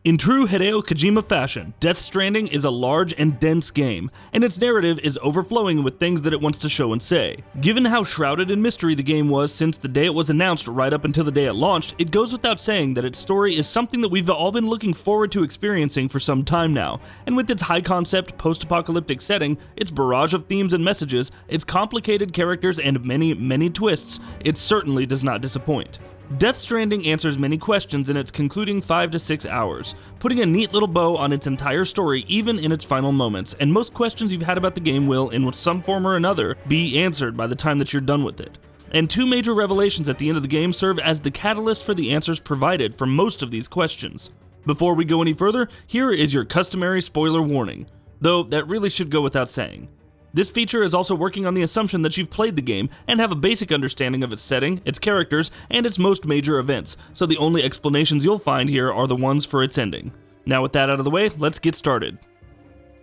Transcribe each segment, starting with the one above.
In true Hideo Kojima fashion, Death Stranding is a large and dense game, and its narrative is overflowing with things that it wants to show and say. Given how shrouded in mystery the game was since the day it was announced right up until the day it launched, it goes without saying that its story is something that we've all been looking forward to experiencing for some time now, and with its high-concept, post-apocalyptic setting, its barrage of themes and messages, its complicated characters, and many twists, it certainly does not disappoint. Death Stranding answers many questions in its concluding 5 to 6 hours, putting a neat little bow on its entire story even in its final moments, and most questions you've had about the game will, in some form or another, be answered by the time that you're done with it. And two major revelations at the end of the game serve as the catalyst for the answers provided for most of these questions. Before we go any further, here is your customary spoiler warning, though that really should go without saying. This feature is also working on the assumption that you've played the game and have a basic understanding of its setting, its characters, and its most major events, so the only explanations you'll find here are the ones for its ending. Now with that out of the way, let's get started.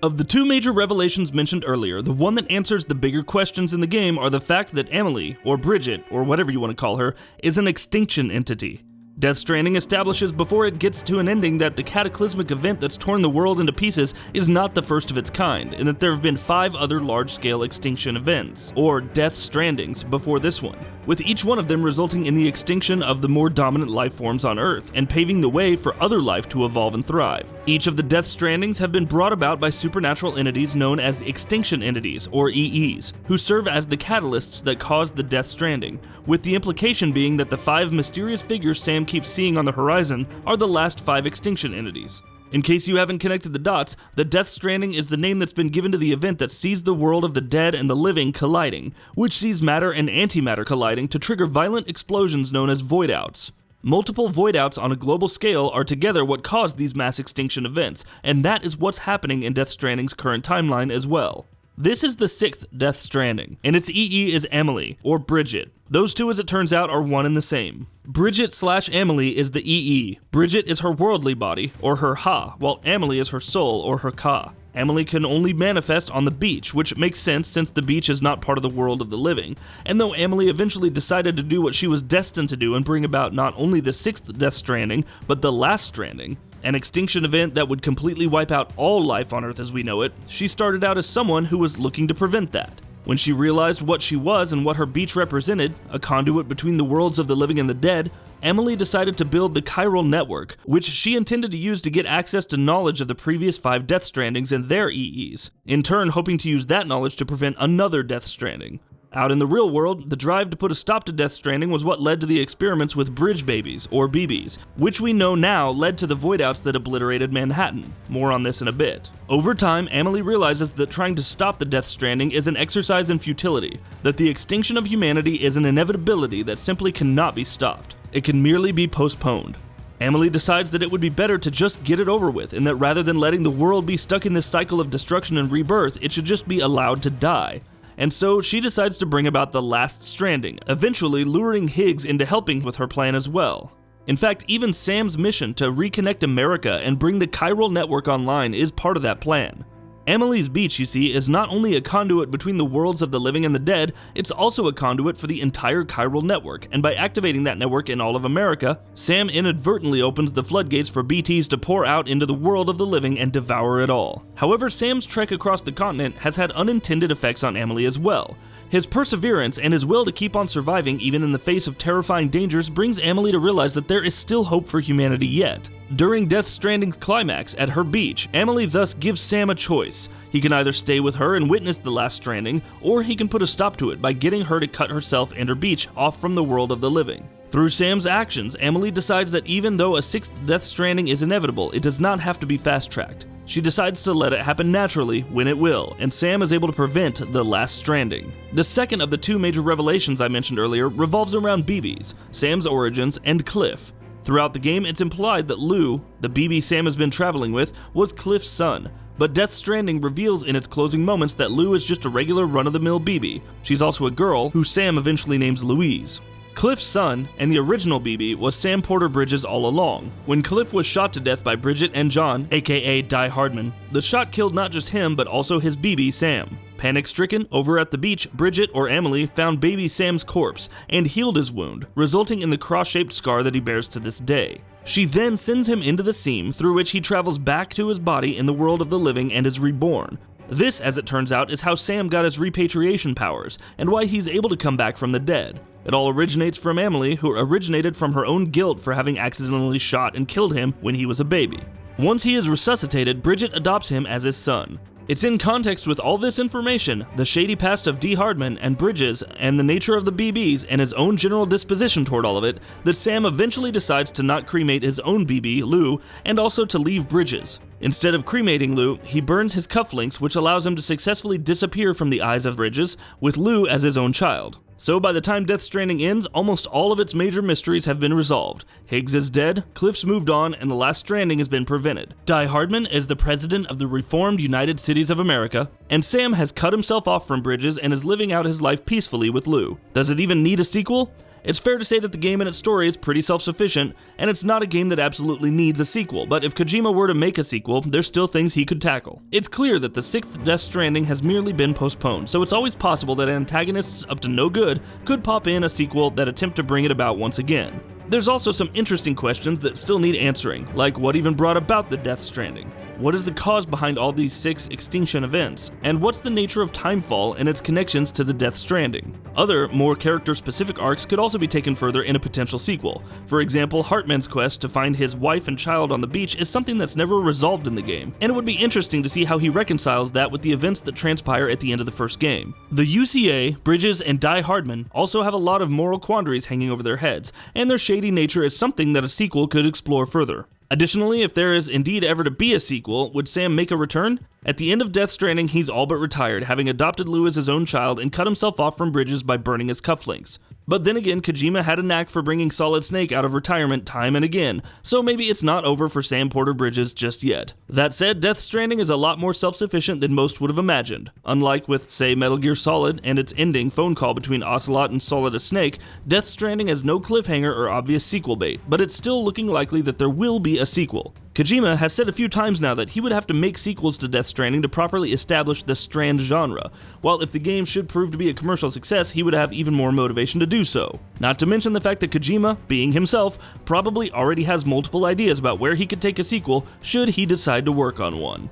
Of the two major revelations mentioned earlier, the one that answers the bigger questions in the game are the fact that Emily, or Bridget, or whatever you want to call her, is an extinction entity. Death Stranding establishes before it gets to an ending that the cataclysmic event that's torn the world into pieces is not the first of its kind, and that there have been 5 other large-scale extinction events, or Death Strandings, before this one, with each one of them resulting in the extinction of the more dominant life forms on Earth, and paving the way for other life to evolve and thrive. Each of the Death Strandings have been brought about by supernatural entities known as Extinction Entities, or EEs, who serve as the catalysts that caused the Death Stranding, with the implication being that the 5 mysterious figures Sam keeps seeing on the horizon are the last 5 extinction entities. In case you haven't connected the dots, the Death Stranding is the name that's been given to the event that sees the world of the dead and the living colliding, which sees matter and antimatter colliding to trigger violent explosions known as voidouts. Multiple voidouts on a global scale are together what caused these mass extinction events, and that is what's happening in Death Stranding's current timeline as well. This is the 6th Death Stranding, and its EE is Emily, or Bridget. Those two, as it turns out, are one and the same. Bridget/Emily is the EE. Bridget is her worldly body, or her Ha, while Emily is her soul, or her Ka. Emily can only manifest on the beach, which makes sense since the beach is not part of the world of the living. And though Emily eventually decided to do what she was destined to do and bring about not only the 6th Death Stranding, but the last Stranding, an extinction event that would completely wipe out all life on Earth as we know it, she started out as someone who was looking to prevent that. When she realized what she was and what her beach represented, a conduit between the worlds of the living and the dead, Emily decided to build the chiral network, which she intended to use to get access to knowledge of the previous 5 Death Strandings and their EEs, in turn hoping to use that knowledge to prevent another Death Stranding. Out in the real world, the drive to put a stop to Death Stranding was what led to the experiments with bridge babies, or BBs, which we know now led to the voidouts that obliterated Manhattan. More on this in a bit. Over time, Emily realizes that trying to stop the Death Stranding is an exercise in futility, that the extinction of humanity is an inevitability that simply cannot be stopped. It can merely be postponed. Emily decides that it would be better to just get it over with, and that rather than letting the world be stuck in this cycle of destruction and rebirth, it should just be allowed to die. And so she decides to bring about the last Stranding, eventually luring Higgs into helping with her plan as well. In fact, even Sam's mission to reconnect America and bring the chiral network online is part of that plan. Emily's beach, you see, is not only a conduit between the worlds of the living and the dead, it's also a conduit for the entire chiral network, and by activating that network in all of America, Sam inadvertently opens the floodgates for BTs to pour out into the world of the living and devour it all. However, Sam's trek across the continent has had unintended effects on Emily as well. His perseverance and his will to keep on surviving even in the face of terrifying dangers brings Emily to realize that there is still hope for humanity yet. During Death Stranding's climax at her beach, Emily thus gives Sam a choice. He can either stay with her and witness the last Stranding, or he can put a stop to it by getting her to cut herself and her beach off from the world of the living. Through Sam's actions, Emily decides that even though a 6th Death Stranding is inevitable, it does not have to be fast-tracked. She decides to let it happen naturally when it will, and Sam is able to prevent the last Stranding. The second of the 2 major revelations I mentioned earlier revolves around BBs, Sam's origins, and Cliff. Throughout the game, it's implied that Lou, the BB Sam has been traveling with, was Cliff's son, but Death Stranding reveals in its closing moments that Lou is just a regular run-of-the-mill BB. She's also a girl, who Sam eventually names Louise. Cliff's son, and the original BB, was Sam Porter Bridges all along. When Cliff was shot to death by Bridget and John, aka Die Hardman, the shot killed not just him, but also his BB Sam. Panic-stricken, over at the beach, Bridget, or Emily, found baby Sam's corpse and healed his wound, resulting in the cross-shaped scar that he bears to this day. She then sends him into the seam, through which he travels back to his body in the world of the living and is reborn. This, as it turns out, is how Sam got his repatriation powers, and why he's able to come back from the dead. It all originates from Emily, who originated from her own guilt for having accidentally shot and killed him when he was a baby. Once he is resuscitated, Bridget adopts him as his son. It's in context with all this information, the shady past of D. Hardman and Bridges, and the nature of the BBs and his own general disposition toward all of it, that Sam eventually decides to not cremate his own BB, Lou, and also to leave Bridges. Instead of cremating Lou, he burns his cufflinks, which allows him to successfully disappear from the eyes of Bridges, with Lou as his own child. So by the time Death Stranding ends, almost all of its major mysteries have been resolved. Higgs is dead, Cliff's moved on, and the last stranding has been prevented. Die Hardman is the president of the Reformed United Cities of America, and Sam has cut himself off from Bridges and is living out his life peacefully with Lou. Does it even need a sequel? It's fair to say that the game and its story is pretty self-sufficient, and it's not a game that absolutely needs a sequel, but if Kojima were to make a sequel, there's still things he could tackle. It's clear that the 6th Death Stranding has merely been postponed, so it's always possible that antagonists up to no good could pop in a sequel that attempt to bring it about once again. There's also some interesting questions that still need answering, like what even brought about the Death Stranding? What is the cause behind all these 6 extinction events? And what's the nature of Timefall and its connections to the Death Stranding? Other, more character-specific arcs could also be taken further in a potential sequel. For example, Hartman's quest to find his wife and child on the beach is something that's never resolved in the game, and it would be interesting to see how he reconciles that with the events that transpire at the end of the first game. The UCA, Bridges, and Die Hardman also have a lot of moral quandaries hanging over their heads, and their shady nature is something that a sequel could explore further. Additionally, if there is indeed ever to be a sequel, would Sam make a return? At the end of Death Stranding, he's all but retired, having adopted Lou as his own child and cut himself off from Bridges by burning his cufflinks. But then again, Kojima had a knack for bringing Solid Snake out of retirement time and again, so maybe it's not over for Sam Porter Bridges just yet. That said, Death Stranding is a lot more self-sufficient than most would have imagined. Unlike with, say, Metal Gear Solid and its ending phone call between Ocelot and Solid Snake, Death Stranding has no cliffhanger or obvious sequel bait, but it's still looking likely that there will be a sequel. Kojima has said a few times now that he would have to make sequels to Death Stranding to properly establish the Strand genre, while if the game should prove to be a commercial success, he would have even more motivation to do so. Not to mention the fact that Kojima, being himself, probably already has multiple ideas about where he could take a sequel should he decide to work on one.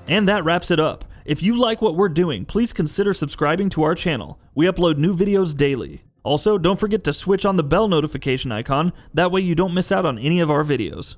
And that wraps it up. If you like what we're doing, please consider subscribing to our channel. We upload new videos daily. Also, don't forget to switch on the bell notification icon, that way you don't miss out on any of our videos.